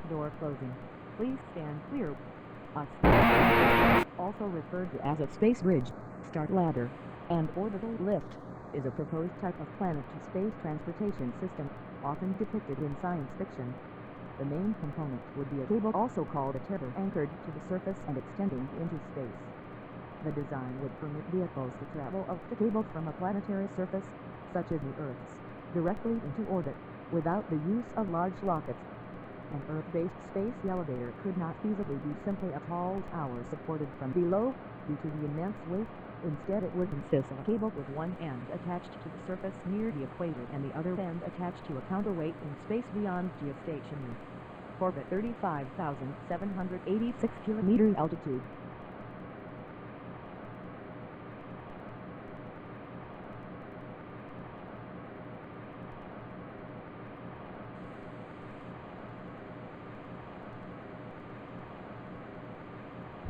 Door closing. Please stand clear. A skyscraper, also referred to as a space bridge, start ladder, and orbital lift, is a proposed type of planet-to-space transportation system, often depicted in science fiction. The main component would be a cable, also called a tether, anchored to the surface and extending into space. The design would permit vehicles to travel up the cable from a planetary surface, such as the Earth's, directly into orbit, without the use of large rockets. An Earth-based space elevator could not feasibly be simply a tall tower supported from below, due to the immense weight. Instead, it would consist of a cable with one end attached to the surface near the equator and the other end attached to a counterweight in space beyond geostationary orbit, 35,786 kilometers altitude.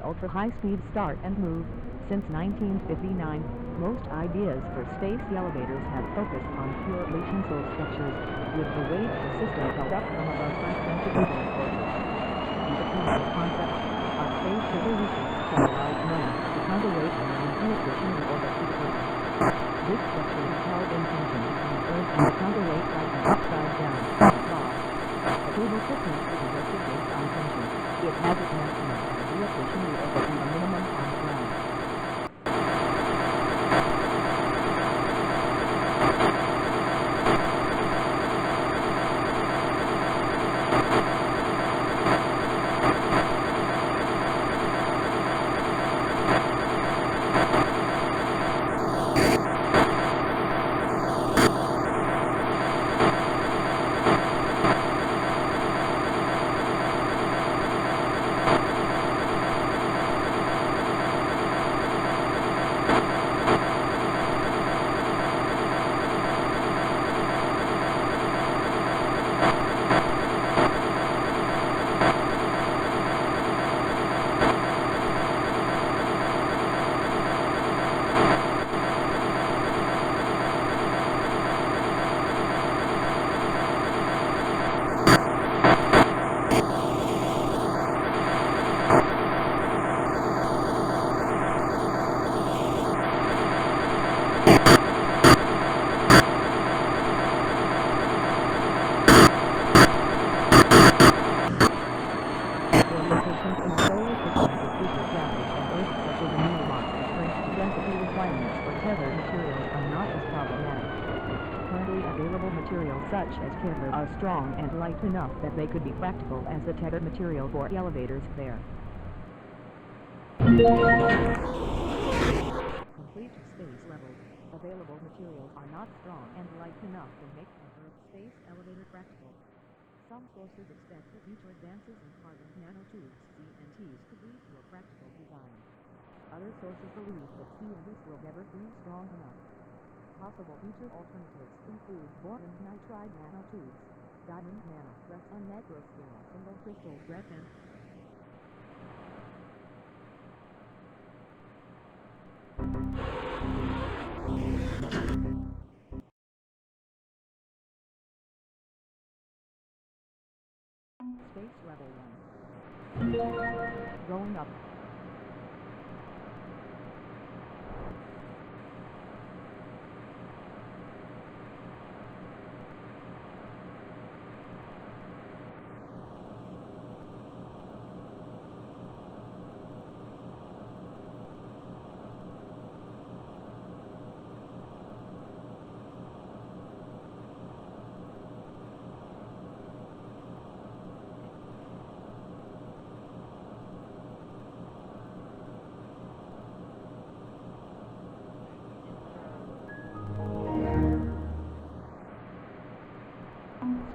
Ultra-high-speed start and move. Since 1959, most ideas for space elevators have focused on purely tensile structures, with the weight of the system held up from above by centrifugal forces. Independent concepts of space evolution shall allow men to counterweight and intuitive in orbit to the ground. This structure is held in tension between Earth and the counterweight by an upside-down law. The cable thickness is adjusted based on tension. It has its maximum geostationary orbit and a minimum on the ground. Such as tether are strong and light enough that they could be practical as the tether material for elevators there. Complete space level. Available materials are not strong and light enough to make an Earth space elevator practical. Some sources expect that future advances in carbon nanotubes, CNTs, could lead to a practical design. Other sources believe that CNTs will never be strong enough. Possible future alternatives include boron nitride nanotubes, diamond nanopress on microscale single crystal graphene. Space level 1. Going up.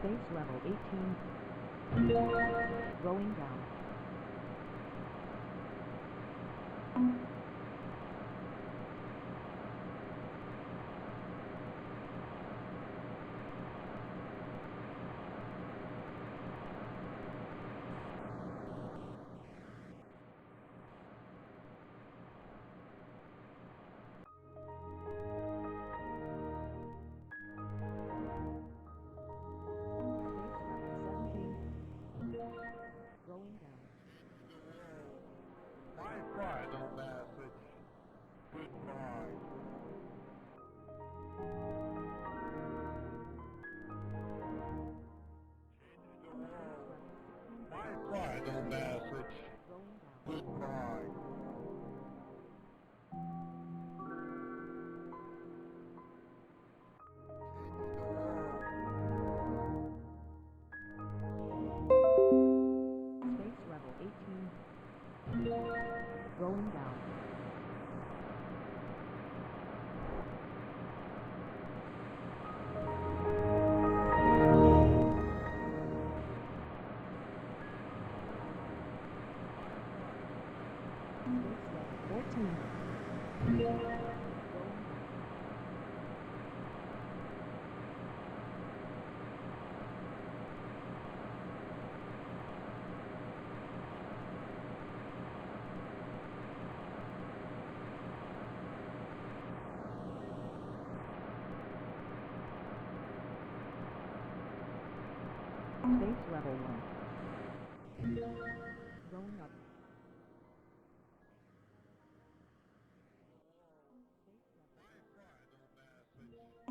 Space level 18. Going down. Space level 1. Going up.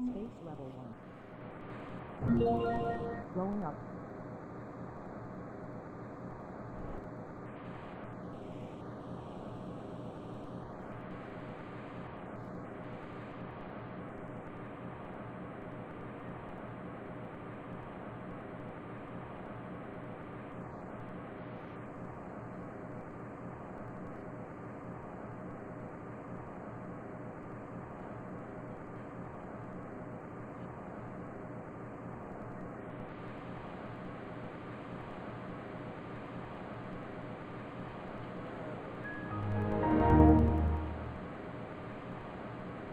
Space level 1. Going up.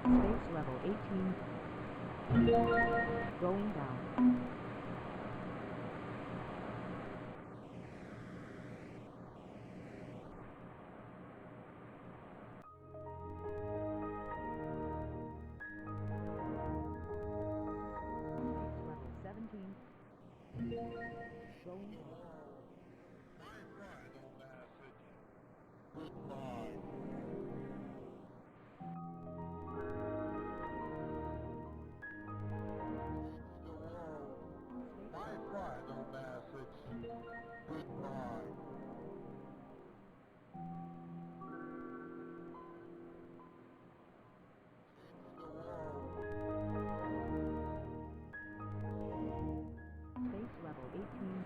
Space level 18. Going down. Space level 17. Going down. Space level 18.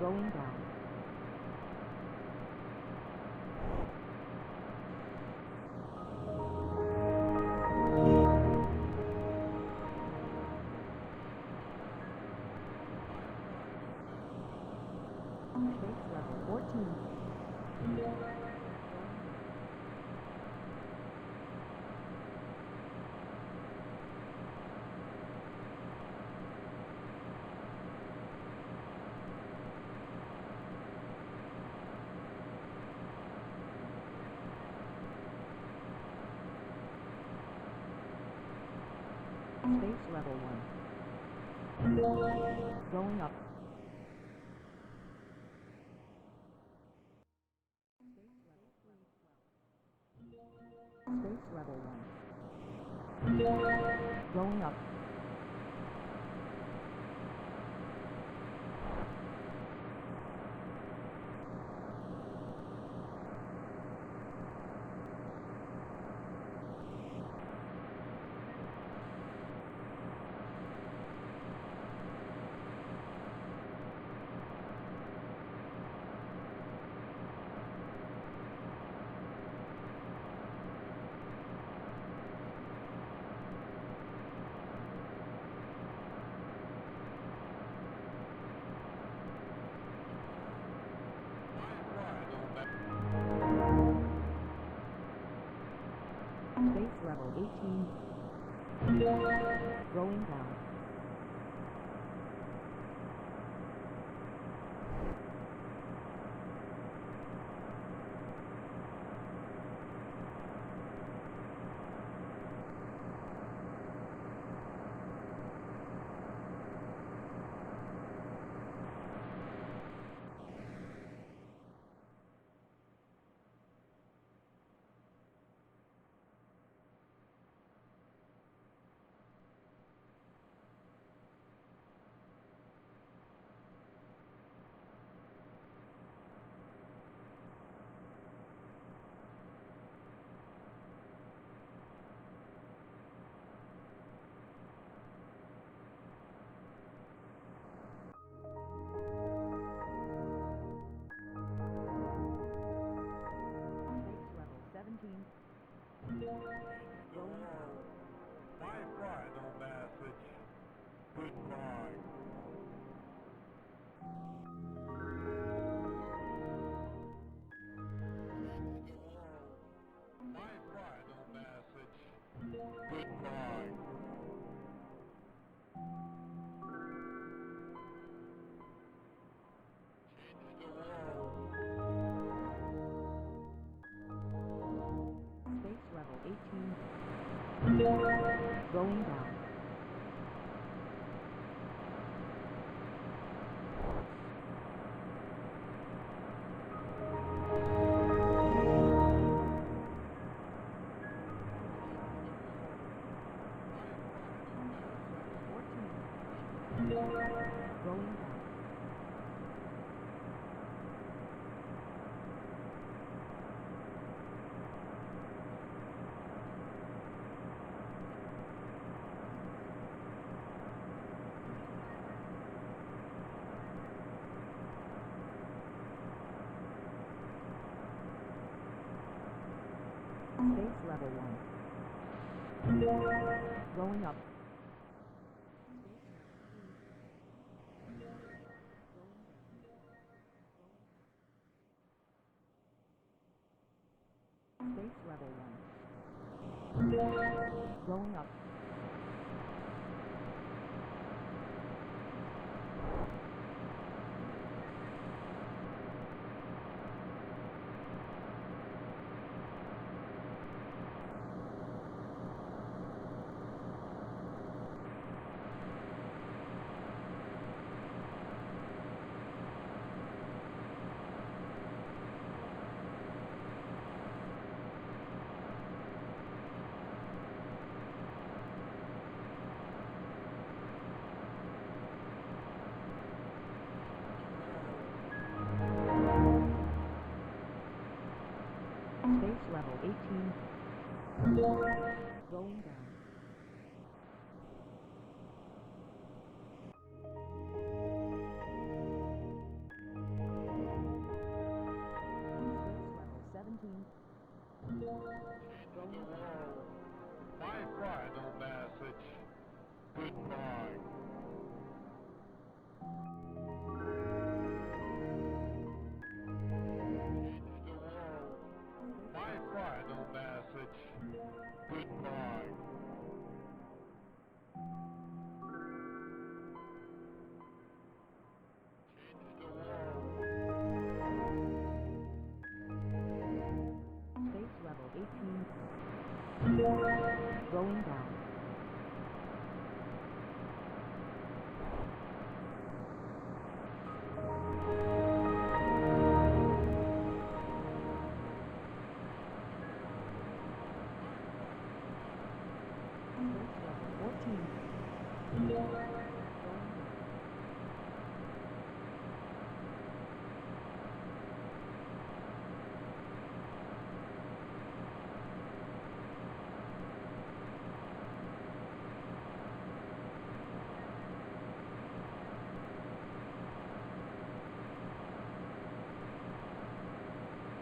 Going down. Space level 14. Space level 1. Going up. Space level 1. Going up. Space level 18. Going down. Going down. Going down. Space level 1. Going up. Space level 1. Going up. Space level 18. Going down. Space level 17. Going down. My final message. Goodbye. My final message. Goodbye. Change the world. Space level 18. Going down. Space level 14. Going down.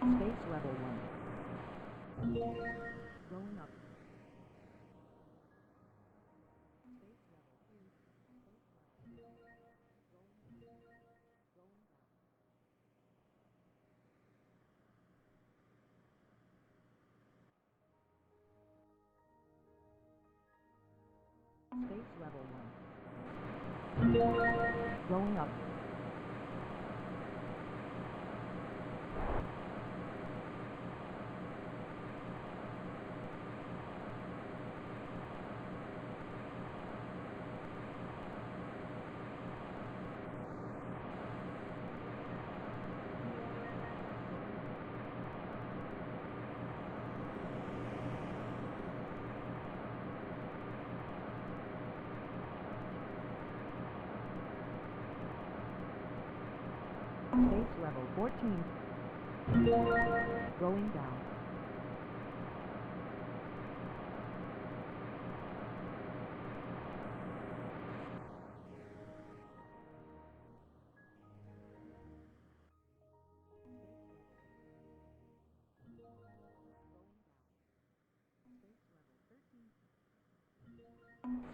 Space level 1. Going up. Space level 2. Going down. Space level 1. Going up. Space level 14. Going down.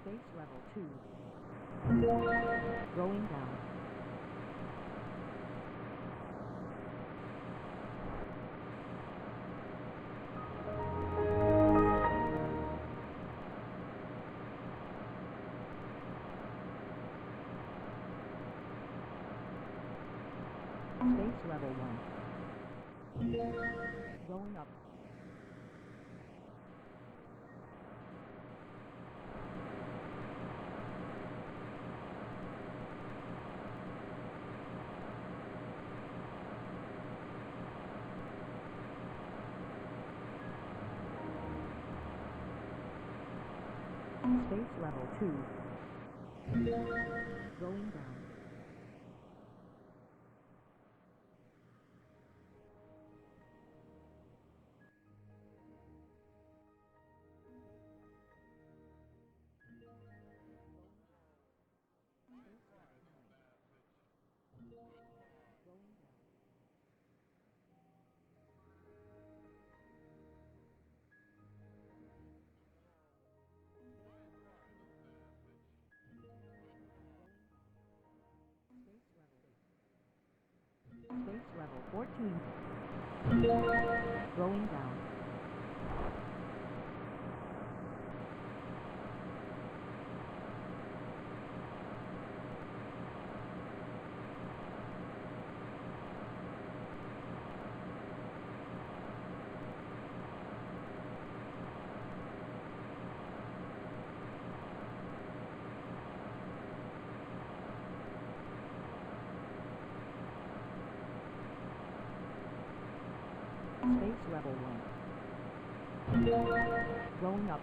Space level 2. Going down. Space level 1. Going up. Space level 2. Going down. Space level 14. Going down. Space level 1. Going up.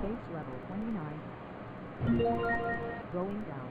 Space level 29. Going down.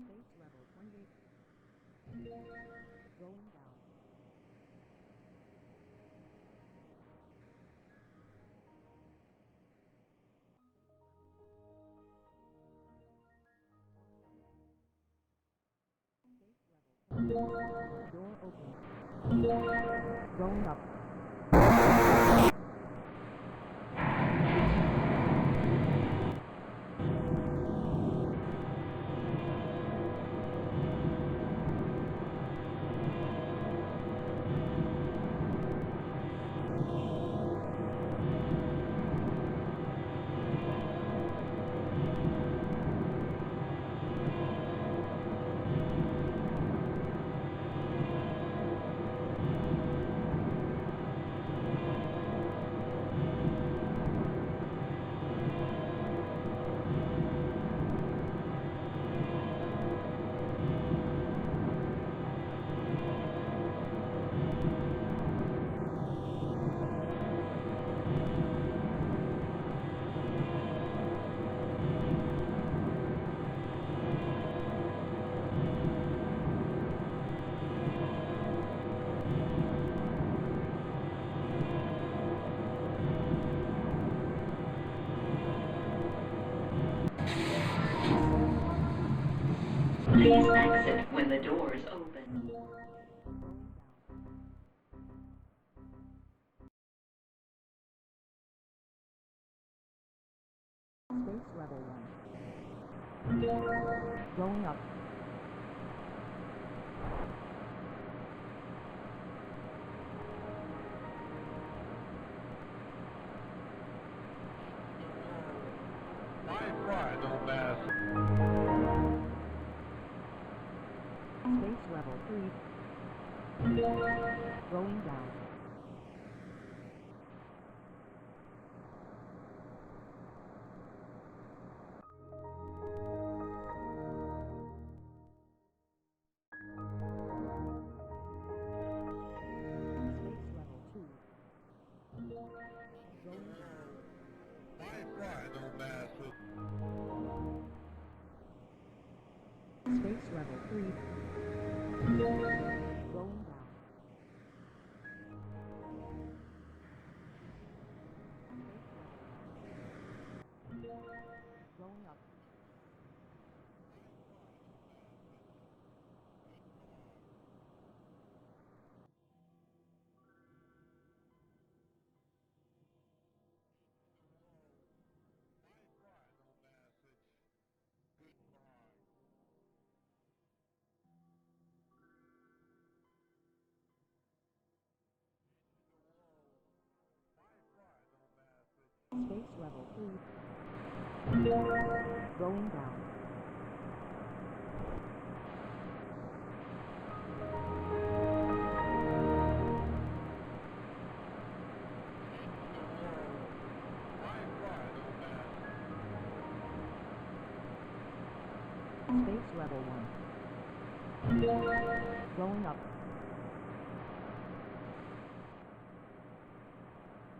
Space level 28. Going down. Door open. Going up. Please exit when the doors open. Space level 1. Going up. Wi-Fi don't pass. Space level 3. Going down. Going down. Going up. Space level 3. Going down. Space level 1. Going up.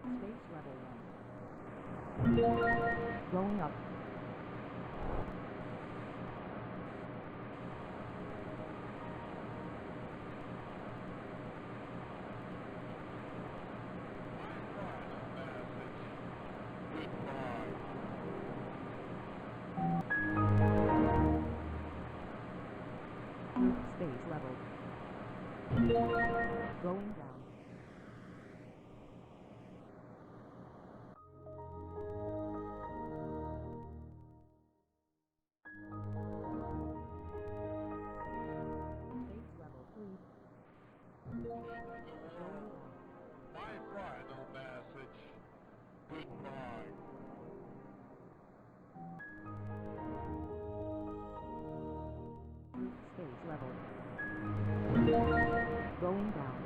Space level 1. Going up. Space level. Going down. Space level 3. My final message. Goodbye. Space level. Going down.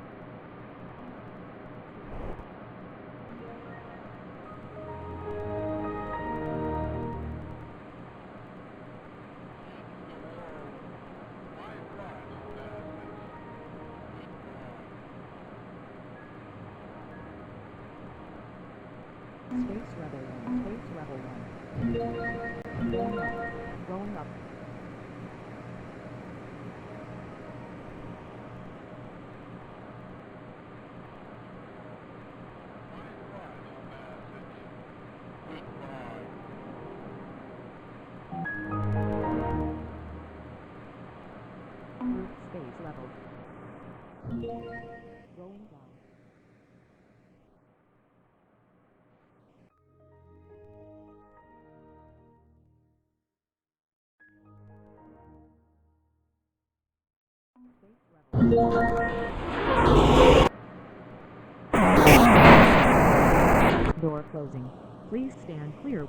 Space level 1. Space level 1. Going up. Going up. Space level. Going down. Space level. Door closing. Please stand clear.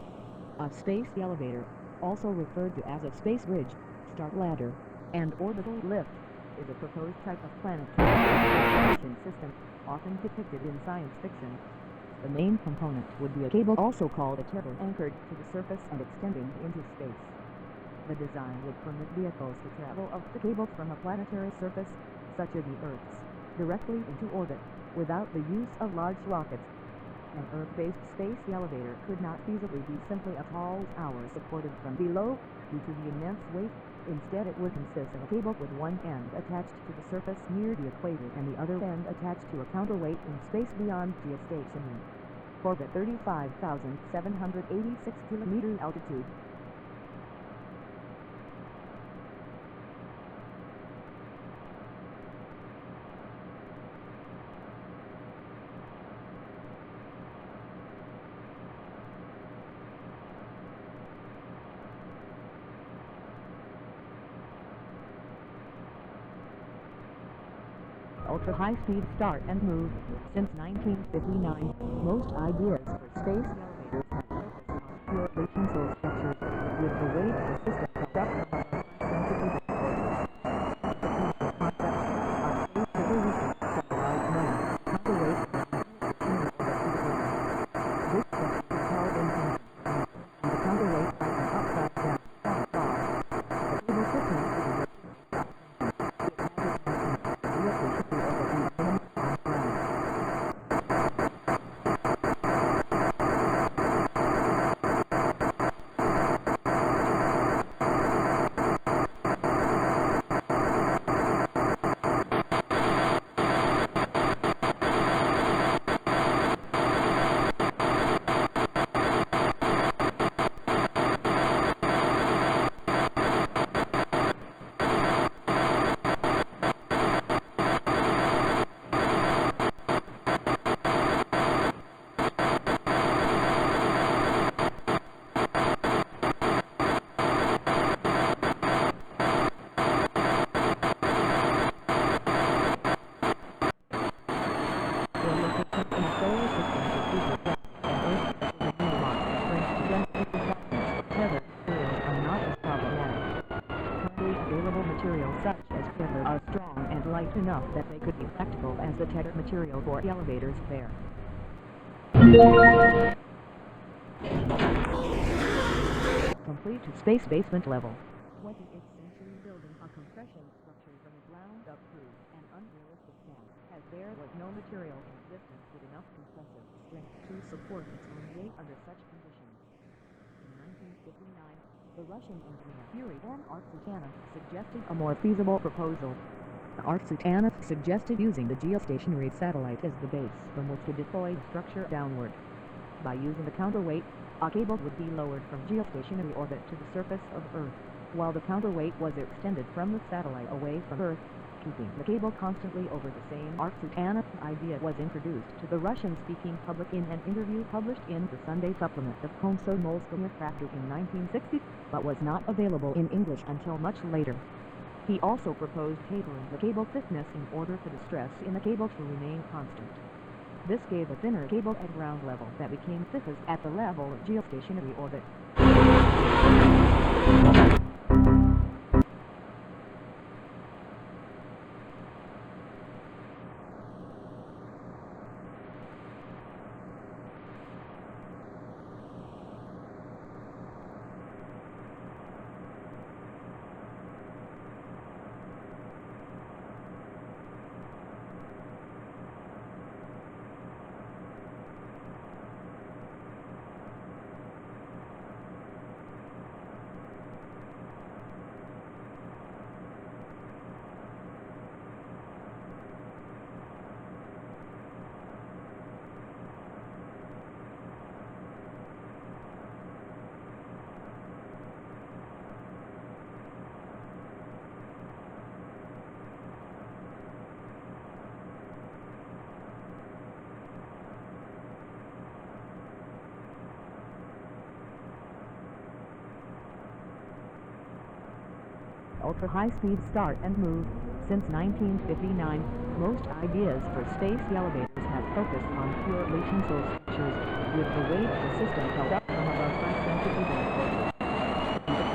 A space elevator, also referred to as a space bridge, start ladder, and orbital lift, is a proposed type of planetary communication system, often depicted in science fiction. The main component would be a cable, also called a tether, anchored to the surface and extending into space. The design would permit vehicles to travel up the cable from a planetary surface, such as the Earth's, directly into orbit, without the use of large rockets. An Earth-based space elevator could not feasibly be simply a tall tower supported from below, due to the immense weight. Instead, it would consist of a cable with one end attached to the surface near the equator and the other end attached to a counterweight in space beyond geostationary orbit, 35,786 kilometers altitude. Ultra-high-speed start and move. Since 1959, most ideas for space elevators have focused on purely tensile structures, with the weight of the system constructed by sensitive concepts are space evolution, satellite known counterweight and this structure is held in tension, and the counterweight has an upside-down front bar. The cable system is light enough that they could be practical as the tethered material for elevators there. Complete to space basement level. 28th century building a compression structure from the ground up through an unrealistic task, as there was no material in existence with enough compressive strength to support its own weight under such conditions. In 1959, the Russian engineer Yuri Van Artsutanov suggested a more feasible proposal. Artsutanov suggested using the geostationary satellite as the base from which to deploy the structure downward. By using the counterweight, a cable would be lowered from geostationary orbit to the surface of Earth, while the counterweight was extended from the satellite away from Earth, keeping the cable constantly over the same. Artsutanov idea was introduced to the Russian-speaking public in an interview published in the Sunday supplement of Komsomolskaya Pravda in 1960, but was not available in English until much later. He also proposed tapering the cable thickness in order for the stress in the cable to remain constant. This gave a thinner cable at ground level that became thickest at the level of geostationary orbit. Ultra-high-speed start and move. Since 1959, most ideas for space elevators have focused on purely tensile structures, with the weight of the system held up from above by centrifugal forces. The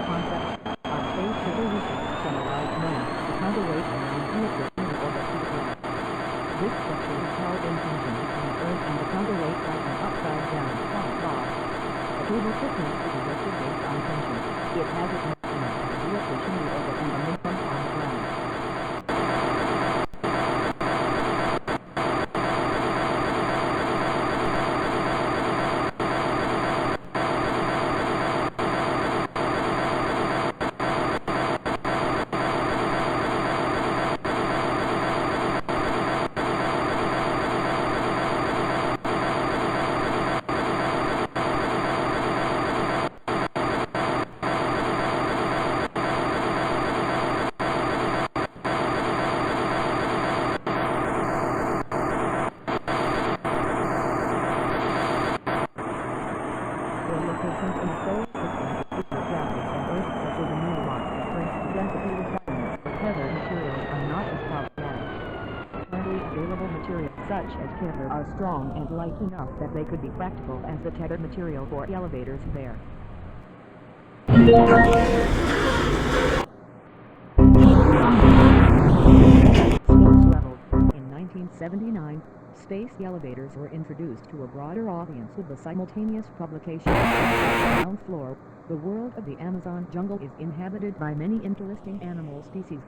concept of space revolution summarized known as the counterweight and the geostationary orbit to the ground. This structure is held in tension between Earth and the counterweight by an upside-down flat bar. The cable thickness is adjusted based on tension. It has its maximum at the geostationary orbit and a minimum on the ground. Such as tether are strong and light enough that they could be practical as the tethered material for elevators there. Space level. In 1979, space elevators were introduced to a broader audience with the simultaneous publication of the ground floor. The world of the Amazon jungle is inhabited by many interesting animal species.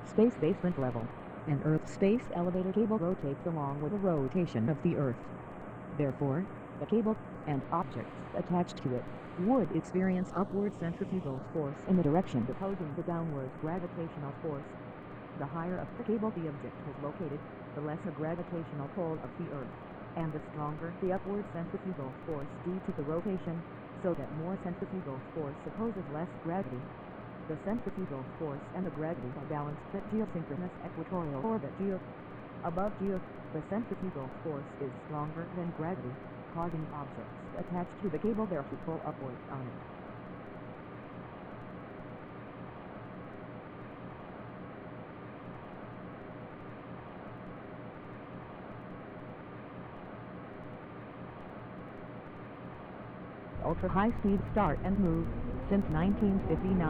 Space basement level. An Earth-space elevator cable rotates along with the rotation of the Earth. Therefore, the cable, and objects attached to it, would experience upward centrifugal force in the direction opposing the downward gravitational force. The higher up the cable the object was located, the less a gravitational pull of the Earth, and the stronger the upward centrifugal force due to the rotation, so that more centrifugal force opposes less gravity. The centrifugal force and the gravity are balanced at geosynchronous equatorial orbit geo. Above geo, the centrifugal force is stronger than gravity, causing objects attached to the cable there to pull upwards on it. Ultra-high-speed start and move. Since 1959,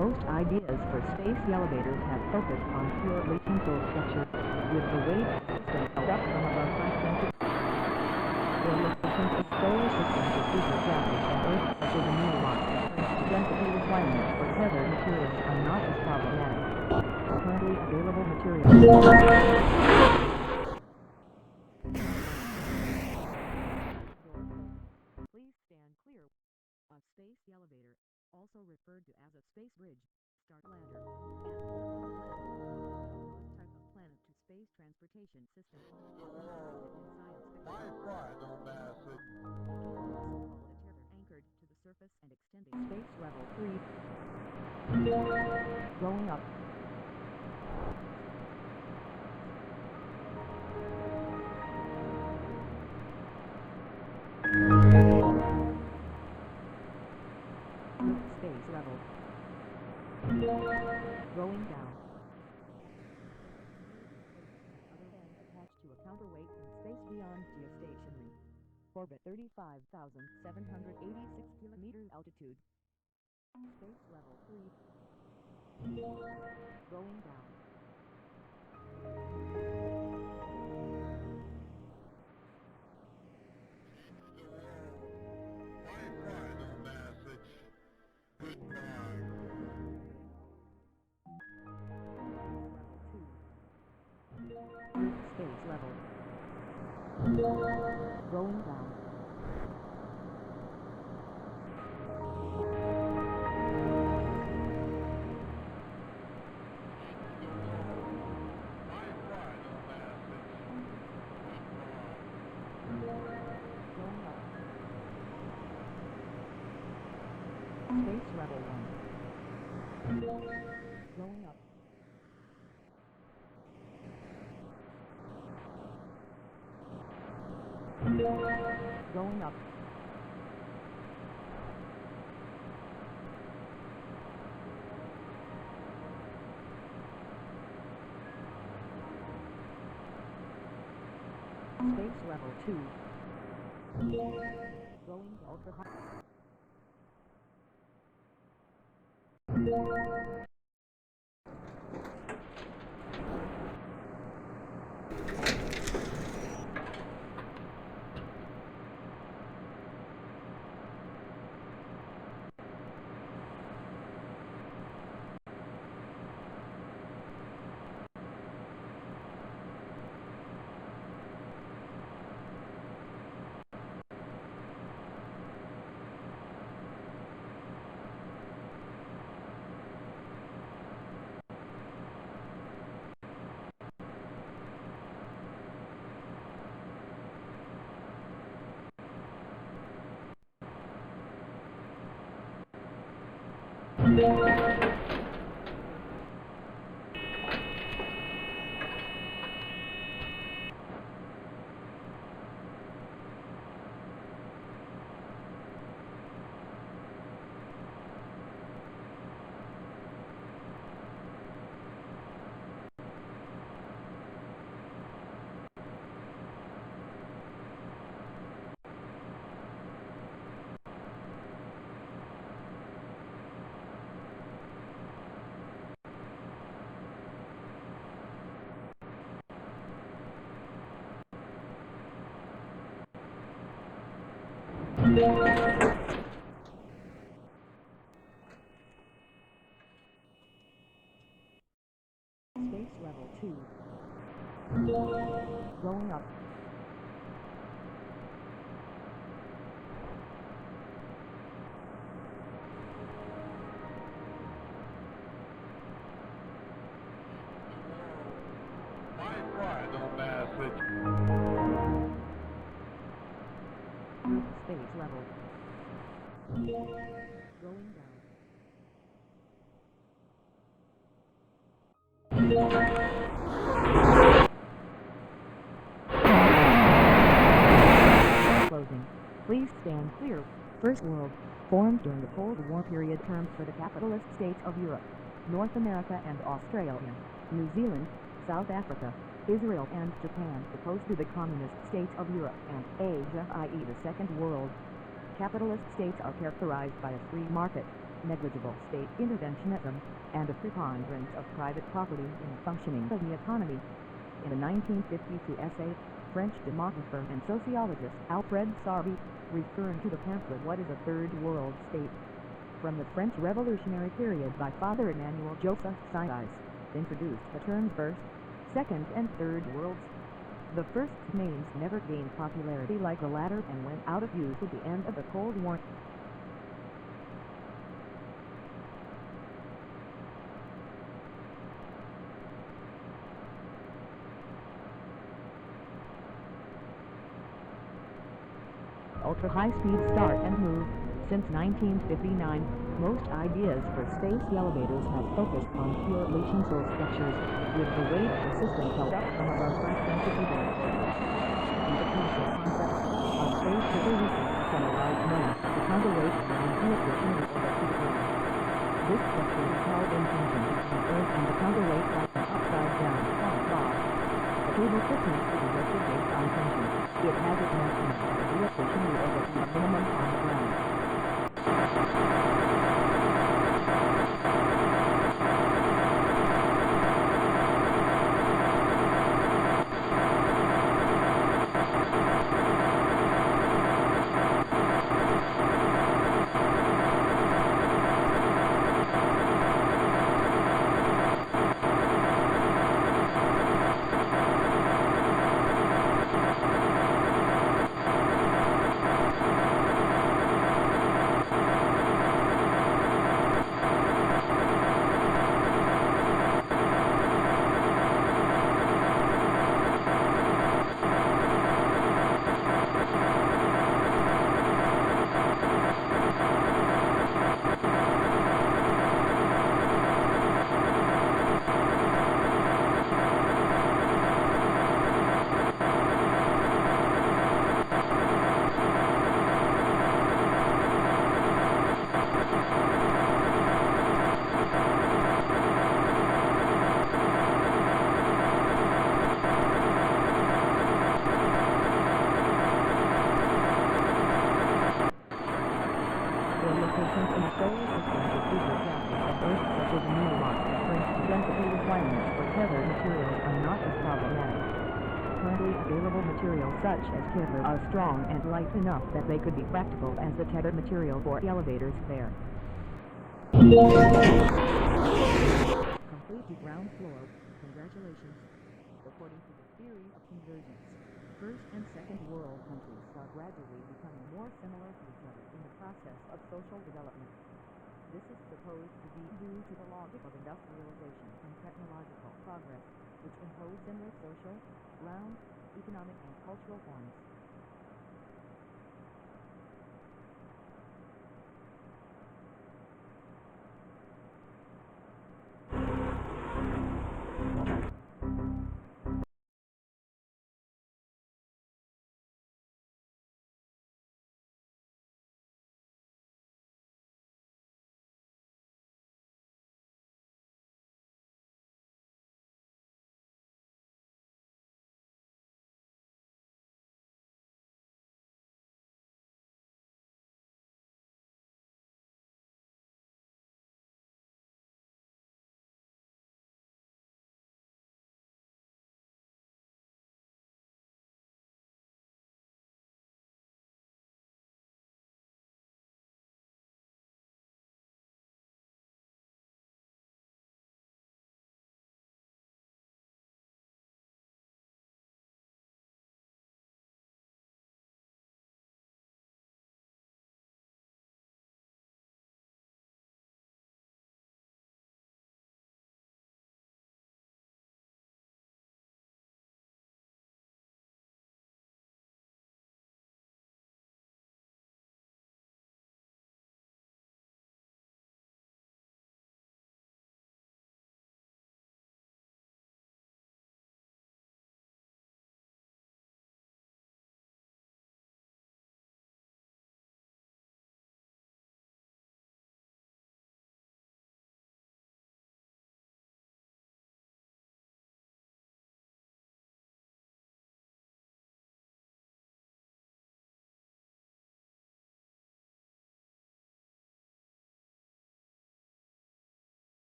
most ideas for space elevators have focused on purely tensile structure, with the weight system held up from above by centrifugal. Since the solar system is supergaseous and Earth such as a near-lock, density requirements for tethered materials are not as problematic. Currently available materials. Please stand clear. A space elevator, also referred to as a space bridge, start ladder, and type of planet-to-space transportation system. Bye-bye, dumbass. So-called a tether anchored to the surface and extending space level 3. Going up. Space level. Going down. Other end attached to a counterweight in space beyond geostationary. Orbit 35,786 kilometers altitude. Space level 3. Going down. Space level. Going down. Going up. Space level 1. Going up. Going up. Space level 2. Going ultra high. Space level 2. Going up. Bye-bye, dumbass. Space level. Going down. Closing. Please stand clear. First World. Formed during the Cold War period, terms for the capitalist states of Europe, North America and Australia, New Zealand, South Africa, Israel and Japan, opposed to the communist states of Europe and Asia, i.e. the Second World. Capitalist states are characterized by a free market, negligible state interventionism, and a preponderance of private property in the functioning of the economy. In a 1952 essay, French demographer and sociologist Alfred Sarby, referring to the pamphlet What is a Third World State? From the French Revolutionary period by Father Emmanuel Joseph Sieyès, introduced the terms first, second and third worlds. The first names never gained popularity like the latter and went out of use at the end of the Cold War. Ultra-high-speed start and move. Since 1959, most ideas for space elevators have focused on purely tensile structures, with the weight of the system held up from above by centrifugal. The concept of space evolution from a large mass to counterweight and vehicle in the orbit to the ground. This structure is held in tension between Earth and the counterweight like an upside-down front bar. The cable thickness is adjusted based on tension. It has its maximum at a vehicle in the orbit and a minimum on the ground. Locations in the solar system with bigger gases than Earth such as Neomont different density requirements for tethered materials are not as problematic. Currently available materials such as tether are strong and light enough that they could be practical as the tethered material for elevators there. Complete the ground floor. Congratulations. According to the theory of convergence, first and second world countries are gradually becoming more similar to each other in the process of social development. This is supposed to be due to the logic of industrialization and technological progress, which impose similar social, ground, economic and cultural forms.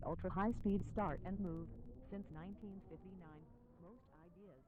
ultra-high-speed start and move. Since 1959, most ideas